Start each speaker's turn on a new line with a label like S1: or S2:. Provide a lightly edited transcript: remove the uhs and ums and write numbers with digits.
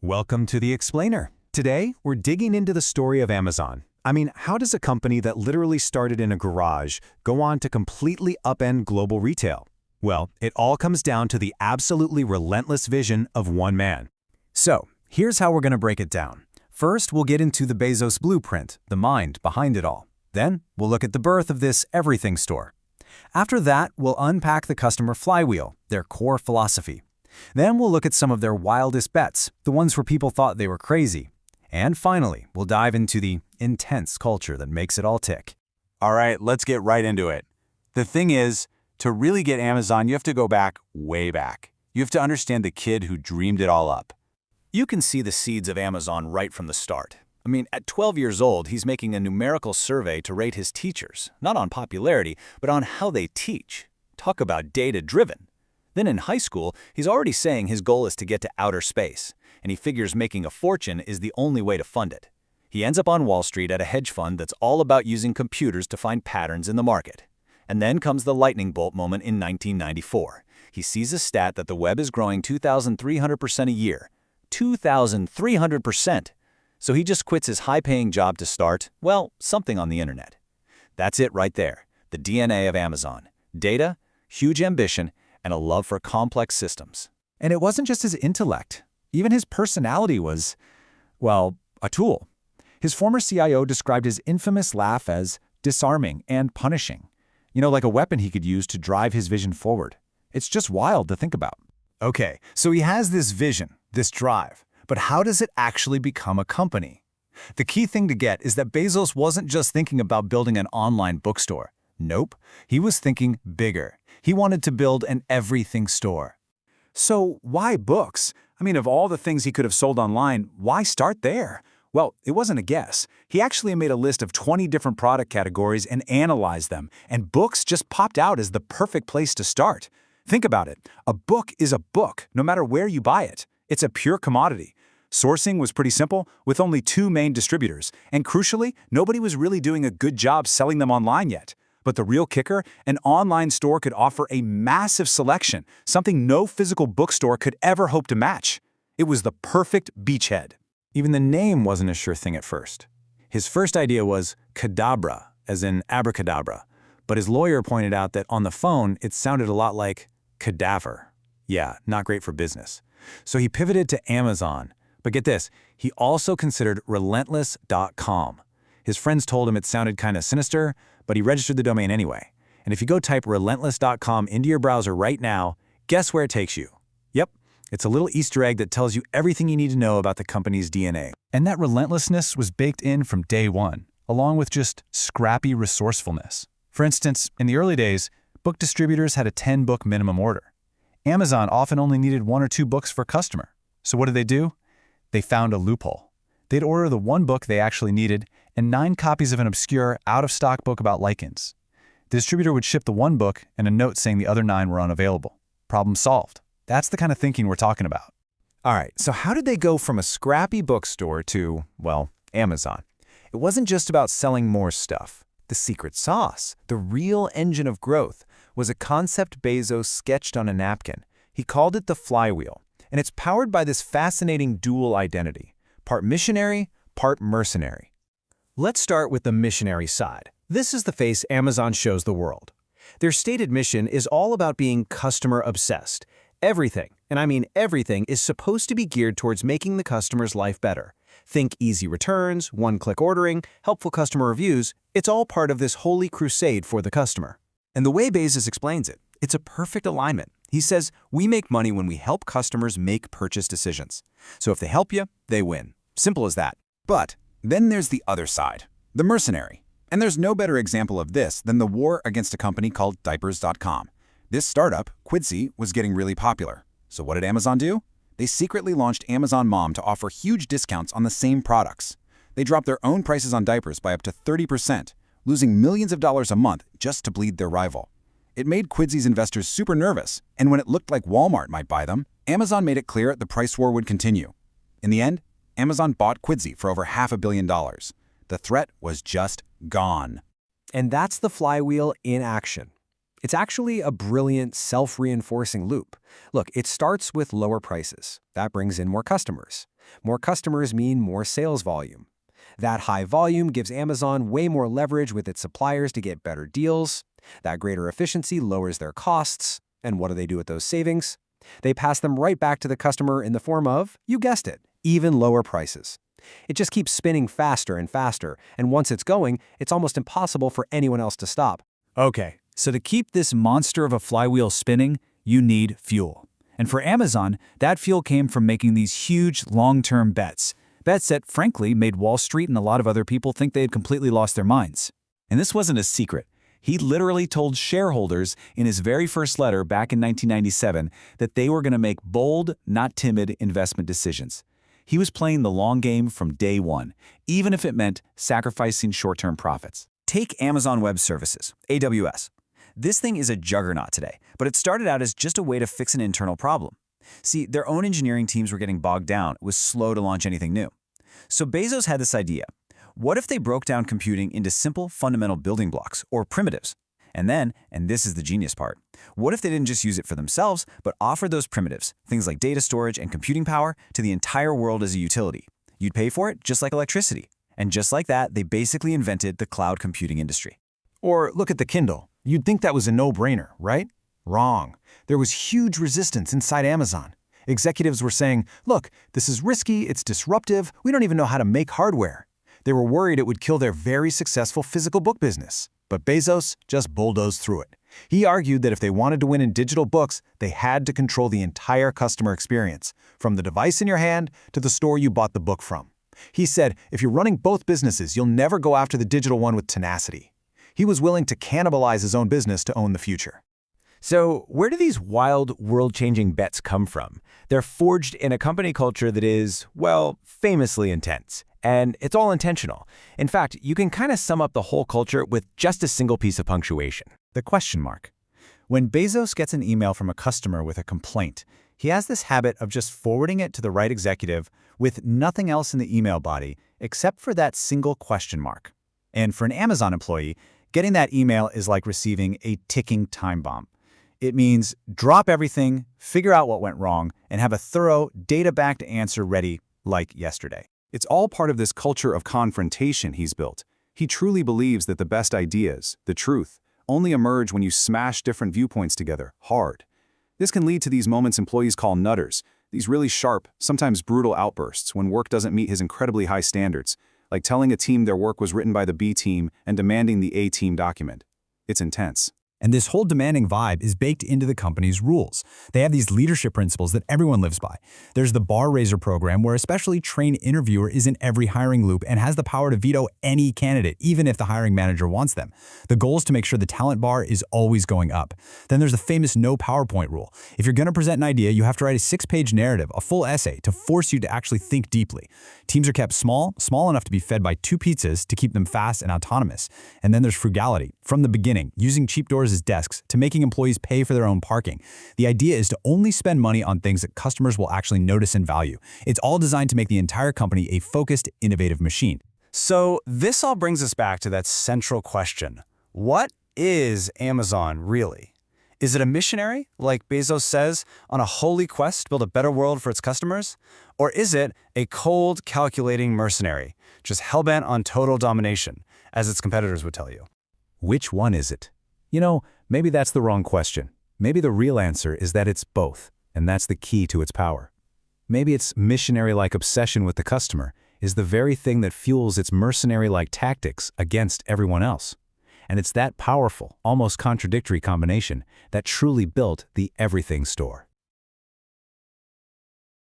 S1: Welcome to The Explainer. Today, we're digging into the story of Amazon. How does a company that literally started in a garage go on to completely upend global retail? Well, it all comes down to the absolutely relentless vision of one man. So, here's how we're going to break it down. First, we'll get into the Bezos blueprint, the mind behind it all. Then, we'll look at the birth of this everything store. After that, we'll unpack the customer flywheel, their core philosophy. Then we'll look at some of their wildest bets, the ones where people thought they were crazy. And finally, we'll dive into the intense culture that makes it all tick.
S2: All right, let's get right into it. The thing is, to really get Amazon, you have to go back, way back. You have to understand the kid who dreamed it all up.
S1: You can see the seeds of Amazon right from the start. At 12 years old, he's making a numerical survey to rate his teachers, not on popularity, but on how they teach. Talk about data-driven. Then in high school, he's already saying his goal is to get to outer space, and he figures making a fortune is the only way to fund it. He ends up on Wall Street at a hedge fund that's all about using computers to find patterns in the market. And then comes the lightning bolt moment in 1994. He sees a stat that the web is growing 2,300% a year. 2,300%! So he just quits his high-paying job to start, well, something on the internet. That's it right there, the DNA of Amazon. Data, huge ambition, and a love for complex systems. And it wasn't just his intellect. Even his personality was, well, a tool. His former CIO described his infamous laugh as disarming and punishing. Like a weapon he could use to drive his vision forward. It's just wild to think about. Okay, so he has this vision, this drive, but how does it actually become a company? The key thing to get is that Bezos wasn't just thinking about building an online bookstore. Nope, he was thinking bigger. He wanted to build an everything store. So why books? Of all the things he could have sold online, why start there? Well, it wasn't a guess. He actually made a list of 20 different product categories and analyzed them, and books just popped out as the perfect place to start. Think about it. A book is a book, no matter where you buy it. It's a pure commodity. Sourcing was pretty simple, with only 2 main distributors, and crucially, nobody was really doing a good job selling them online yet. But the real kicker, an online store could offer a massive selection, something no physical bookstore could ever hope to match. It was the perfect beachhead. Even the name wasn't a sure thing at first. His first idea was Cadabra, as in abracadabra, but his lawyer pointed out that on the phone it sounded a lot like cadaver. Yeah, not great for business. So he pivoted to Amazon. But get this, he also considered relentless.com. His friends told him it sounded kind of sinister, but he registered the domain anyway. And if you go type relentless.com into your browser right now, guess where it takes you? Yep, it's a little Easter egg that tells you everything you need to know about the company's DNA. And that relentlessness was baked in from day one, along with just scrappy resourcefulness. For instance, in the early days, book distributors had a 10-book minimum order. Amazon often only needed 1 or 2 books per customer. So what did they do? They found a loophole. They'd order the 1 book they actually needed and 9 copies of an obscure, out-of-stock book about lichens. The distributor would ship the 1 book and a note saying the other 9 were unavailable. Problem solved. That's the kind of thinking we're talking about. All right, so how did they go from a scrappy bookstore to, well, Amazon? It wasn't just about selling more stuff. The secret sauce, the real engine of growth, was a concept Bezos sketched on a napkin. He called it the flywheel, and it's powered by this fascinating dual identity, part missionary, part mercenary. Let's start with the missionary side. This is the face Amazon shows the world. Their stated mission is all about being customer-obsessed. Everything, and I mean everything, is supposed to be geared towards making the customer's life better. Think easy returns, one-click ordering, helpful customer reviews. It's all part of this holy crusade for the customer. And the way Bezos explains it, it's a perfect alignment. He says, we make money when we help customers make purchase decisions. So if they help you, they win. Simple as that. But then there's the other side, the mercenary. And there's no better example of this than the war against a company called Diapers.com. This startup, Quidsy, was getting really popular. So what did Amazon do? They secretly launched Amazon Mom to offer huge discounts on the same products. They dropped their own prices on diapers by up to 30%, losing millions of dollars a month just to bleed their rival. It made Quidsy's investors super nervous, and when it looked like Walmart might buy them, Amazon made it clear the price war would continue. In the end, Amazon bought Quidsy for over $500 million. The threat was just gone.
S3: And that's the flywheel in action. It's actually a brilliant self-reinforcing loop. Look, it starts with lower prices. That brings in more customers. More customers mean more sales volume. That high volume gives Amazon way more leverage with its suppliers to get better deals. That greater efficiency lowers their costs. And what do they do with those savings? They pass them right back to the customer in the form of, you guessed it, even lower prices. It just keeps spinning faster and faster, and once it's going, it's almost impossible for anyone else to stop.
S4: Okay, so to keep this monster of a flywheel spinning, you need fuel. And for Amazon, that fuel came from making these huge, long-term bets. Bets that, frankly, made Wall Street and a lot of other people think they had completely lost their minds.
S2: And this wasn't a secret. He literally told shareholders in his very first letter back in 1997 that they were going to make bold, not timid investment decisions. He was playing the long game from day one, even if it meant sacrificing short-term profits.
S1: Take Amazon Web Services, AWS. This thing is a juggernaut today, but it started out as just a way to fix an internal problem. See, their own engineering teams were getting bogged down. It was slow to launch anything new. So Bezos had this idea. What if they broke down computing into simple, fundamental building blocks, or primitives? And then, and this is the genius part, what if they didn't just use it for themselves, but offered those primitives, things like data storage and computing power, to the entire world as a utility? You'd pay for it just like electricity. And just like that, they basically invented the cloud computing industry.
S5: Or look at the Kindle. You'd think that was a no-brainer, right? Wrong. There was huge resistance inside Amazon. Executives were saying, look, this is risky, it's disruptive, we don't even know how to make hardware. They were worried it would kill their very successful physical book business. But Bezos just bulldozed through it. He argued that if they wanted to win in digital books, they had to control the entire customer experience, from the device in your hand to the store you bought the book from. He said, if you're running both businesses, you'll never go after the digital one with tenacity. He was willing to cannibalize his own business to own the future.
S6: So where do these wild, world-changing bets come from? They're forged in a company culture that is, well, famously intense. And it's all intentional. In fact, you can kind of sum up the whole culture with just a single piece of punctuation.
S4: The question mark. When Bezos gets an email from a customer with a complaint, he has this habit of just forwarding it to the right executive with nothing else in the email body except for that single question mark. And for an Amazon employee, getting that email is like receiving a ticking time bomb. It means drop everything, figure out what went wrong, and have a thorough, data-backed answer ready like yesterday.
S2: It's all part of this culture of confrontation he's built. He truly believes that the best ideas, the truth, only emerge when you smash different viewpoints together, hard. This can lead to these moments employees call nutters, these really sharp, sometimes brutal outbursts when work doesn't meet his incredibly high standards, like telling a team their work was written by the B team and demanding the A team document. It's intense.
S4: And this whole demanding vibe is baked into the company's rules. They have these leadership principles that everyone lives by. There's the bar raiser program, where a specially trained interviewer is in every hiring loop and has the power to veto any candidate, even if the hiring manager wants them. The goal is to make sure the talent bar is always going up. Then there's the famous no PowerPoint rule. If you're going to present an idea, you have to write a 6-page narrative, a full essay, to force you to actually think deeply. Teams are kept small enough to be fed by 2 pizzas to keep them fast and autonomous. And then there's frugality. From the beginning, using cheap doors as desks to making employees pay for their own parking. The idea is to only spend money on things that customers will actually notice and value. It's all designed to make the entire company a focused, innovative machine.
S6: So this all brings us back to that central question. What is Amazon really? Is it a missionary, like Bezos says, on a holy quest to build a better world for its customers? Or is it a cold, calculating mercenary, just hellbent on total domination, as its competitors would tell you?
S2: Which one is it? You know, maybe that's the wrong question. Maybe the real answer is that it's both, and that's the key to its power. Maybe its missionary-like obsession with the customer is the very thing that fuels its mercenary-like tactics against everyone else. And it's that powerful, almost contradictory combination that truly built the everything store.